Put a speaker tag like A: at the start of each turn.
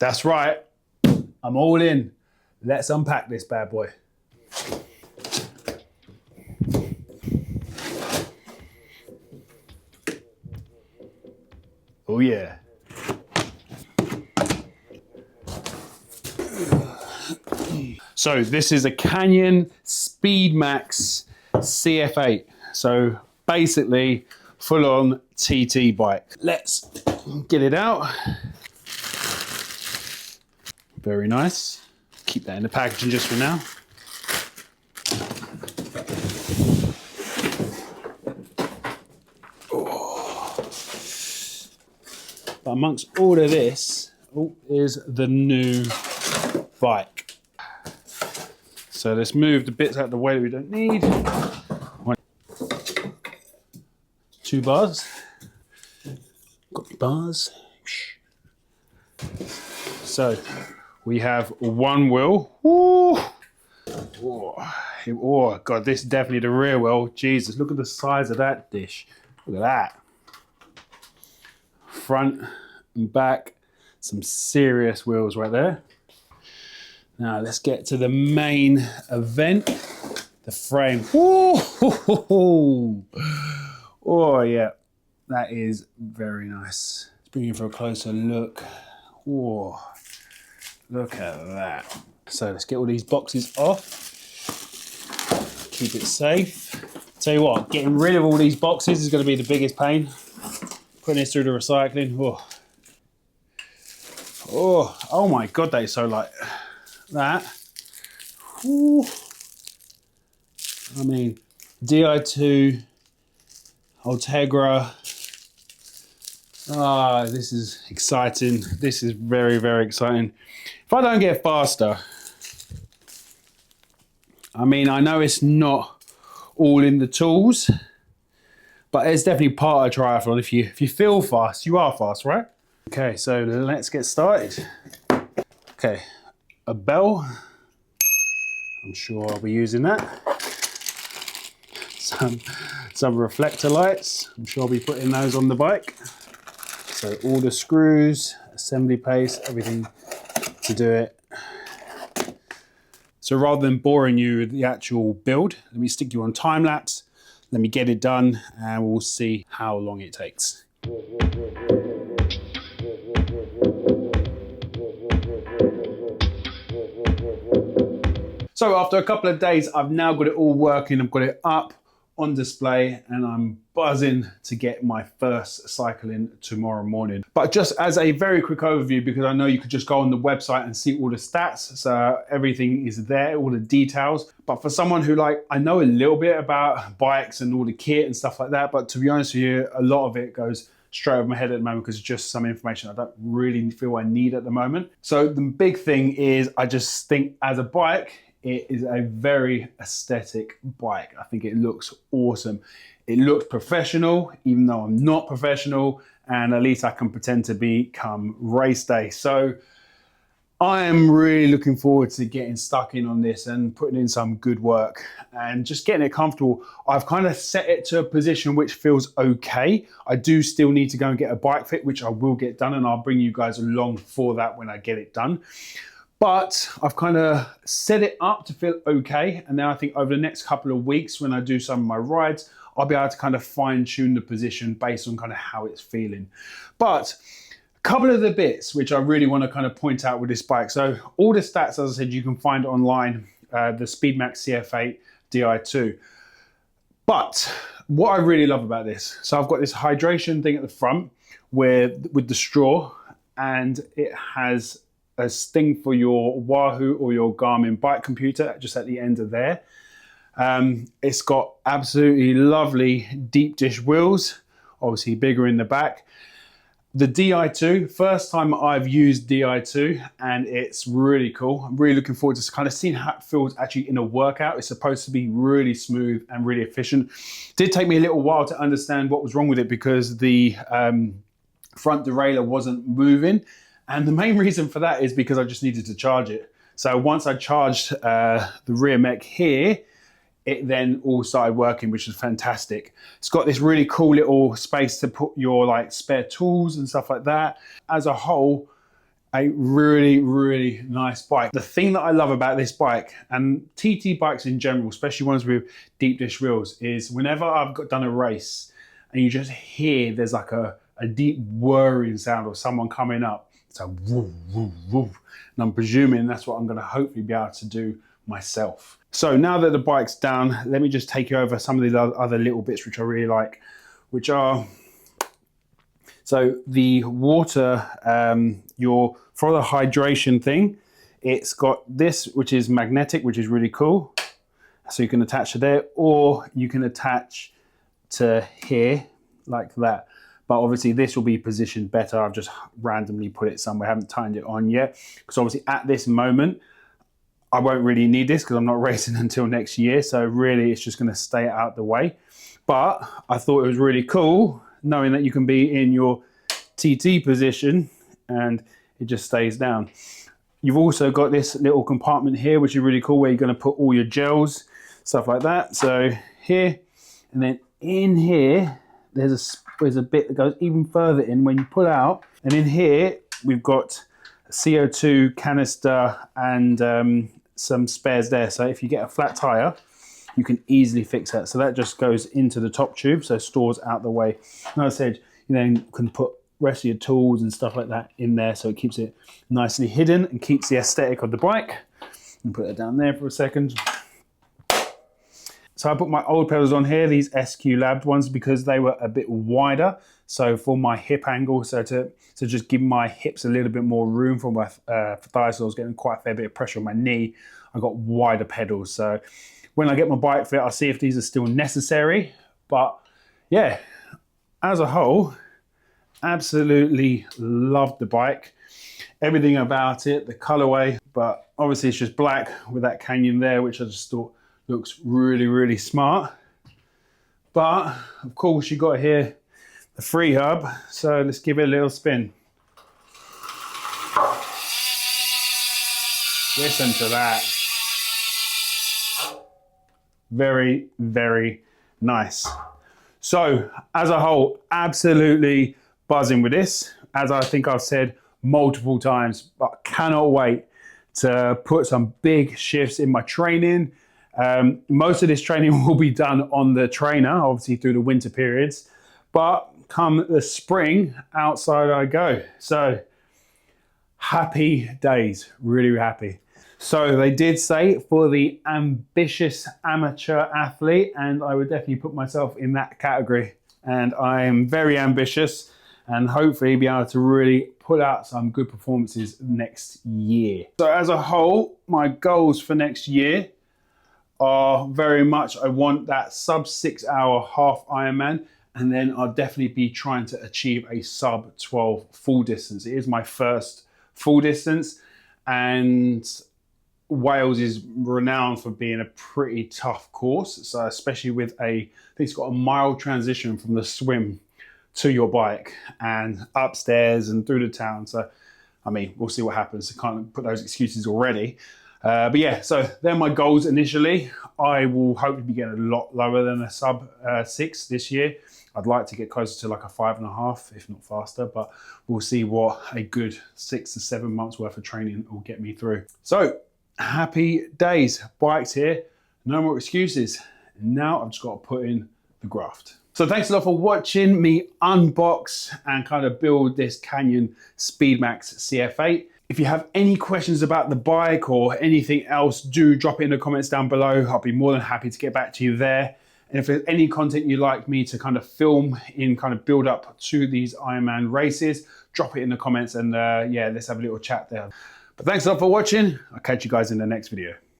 A: That's right. I'm all in. Let's unpack this bad boy. Oh yeah. So this is a Canyon Speedmax CF8. So basically full on TT bike. Let's get it out. Very nice. Keep that in the packaging just for now. But amongst all of this is the new bike. So let's move the bits out of the way that we don't need. 2 bars. Got bars. So we have 1 wheel. Ooh. Oh God, this is definitely the rear wheel. Jesus, look at the size of that dish. Look at that. Front and back, some serious wheels right there. Now let's get to the main event, the frame. Ooh. Oh yeah, that is very nice. Let's bring you for a closer look. Whoa, look at that. So let's get all these boxes off. Keep it safe. Tell you what, getting rid of all these boxes is going to be the biggest pain. Putting this through the recycling. Oh my God, that is so light. That. Ooh. I mean, Di2, Ultegra. This is exciting. This is very, very exciting. If I don't get faster, I mean, I know it's not all in the tools, but it's definitely part of triathlon. If you feel fast, you are fast, right? Okay, so let's get started. Okay, a bell. I'm sure I'll be using that. Some reflector lights. I'm sure I'll be putting those on the bike. So all the screws, assembly paste, everything to do it. So rather than boring you with the actual build, let me stick you on time lapse. Let me get it done and we'll see how long it takes. So after a couple of days, I've now got it all working. I've got it up on display and I'm buzzing to get my first cycle in tomorrow morning. But just as a very quick overview, because I know you could just go on the website and see all the stats. So everything is there, all the details. But for someone who I know a little bit about bikes and all the kit and stuff like that, but to be honest with you, a lot of it goes straight over my head at the moment because it's just some information I don't really feel I need at the moment. So the big thing is I just think as a bike, it is a very aesthetic bike. I think it looks awesome. It looks professional, even though I'm not professional, and at least I can pretend to be come race day. So I am really looking forward to getting stuck in on this and putting in some good work and just getting it comfortable. I've kind of set it to a position which feels okay. I do still need to go and get a bike fit, which I will get done, and I'll bring you guys along for that when I get it done. But I've kind of set it up to feel okay. And then I think over the next couple of weeks, when I do some of my rides, I'll be able to kind of fine tune the position based on kind of how it's feeling. But a couple of the bits which I really want to kind of point out with this bike. So all the stats, as I said, you can find online, the Speedmax CF8 Di2. But what I really love about this, so I've got this hydration thing at the front with the straw, and it has a thing for your Wahoo or your Garmin bike computer just at the end of there. It's got absolutely lovely deep dish wheels, obviously bigger in the back. The Di2, first time I've used Di2 and it's really cool. I'm really looking forward to kind of seeing how it feels actually in a workout. It's supposed to be really smooth and really efficient. It did take me a little while to understand what was wrong with it because the front derailleur wasn't moving. And the main reason for that is because I just needed to charge it. So once I charged the rear mech here, it then all started working, which is fantastic. It's got this really cool little space to put your spare tools and stuff like that. As a whole, a really, really nice bike. The thing that I love about this bike, and TT bikes in general, especially ones with deep dish wheels, is whenever I've done a race and you just hear there's like a deep whirring sound of someone coming up. It's a woof, woof, woof. And I'm presuming that's what I'm gonna hopefully be able to do myself. So now that the bike's down, let me just take you over some of the other little bits which I really like, which are, so the water, for the hydration thing, it's got this, which is magnetic, which is really cool. So you can attach to there, or you can attach to here like that. But obviously this will be positioned better. I've just randomly put it somewhere, I haven't tightened it on yet. Because obviously at this moment, I won't really need this because I'm not racing until next year. So really it's just gonna stay out the way. But I thought it was really cool knowing that you can be in your TT position and it just stays down. You've also got this little compartment here, which is really cool, where you're gonna put all your gels, stuff like that. So here, and then in here, there's a bit that goes even further in when you pull out. And in here, we've got a CO2 canister and some spares there. So if you get a flat tire, you can easily fix that. So that just goes into the top tube, so stores out the way. And as I said, you then can put rest of your tools and stuff like that in there, so it keeps it nicely hidden and keeps the aesthetic of the bike. And put it down there for a second. So I put my old pedals on here, these SQ Lab ones, because they were a bit wider. So for my hip angle, so to just give my hips a little bit more room for my thighs, so I was getting quite a fair bit of pressure on my knee, I got wider pedals. So when I get my bike fit, I'll see if these are still necessary. But yeah, as a whole, absolutely loved the bike. Everything about it, the colorway, but obviously it's just black with that Canyon there, which I just thought looks really, really smart. But of course you got here the free hub, so let's give it a little spin. Listen to that. Very, very nice. So as a whole, absolutely buzzing with this. As I think I've said multiple times, but cannot wait to put some big shifts in my training. Most of this training will be done on the trainer, obviously through the winter periods, but come the spring, outside I go. So happy days, really happy. So they did say for the ambitious amateur athlete, and I would definitely put myself in that category. And I am very ambitious and hopefully be able to really put out some good performances next year. So as a whole, my goals for next year are very much, I want that sub 6 hour half Ironman, and then I'll definitely be trying to achieve a sub 12 full distance. It is my first full distance, and Wales is renowned for being a pretty tough course. So especially with I think it's got a mild transition from the swim to your bike and upstairs and through the town. So, I mean, we'll see what happens. I can't put those excuses already. But yeah, so they're my goals initially. I will hopefully be getting a lot lower than a sub 6 this year. I'd like to get closer to like a 5.5, if not faster, but we'll see what a good 6 to 7 months worth of training will get me through. So happy days, bikes here, no more excuses. Now I've just got to put in the graft. So thanks a lot for watching me unbox and kind of build this Canyon Speedmax CF8. If you have any questions about the bike or anything else, do drop it in the comments down below. I'll be more than happy to get back to you there. And if there's any content you'd like me to kind of film in kind of build up to these Ironman races, drop it in the comments and yeah, let's have a little chat there. But thanks a lot for watching. I'll catch you guys in the next video.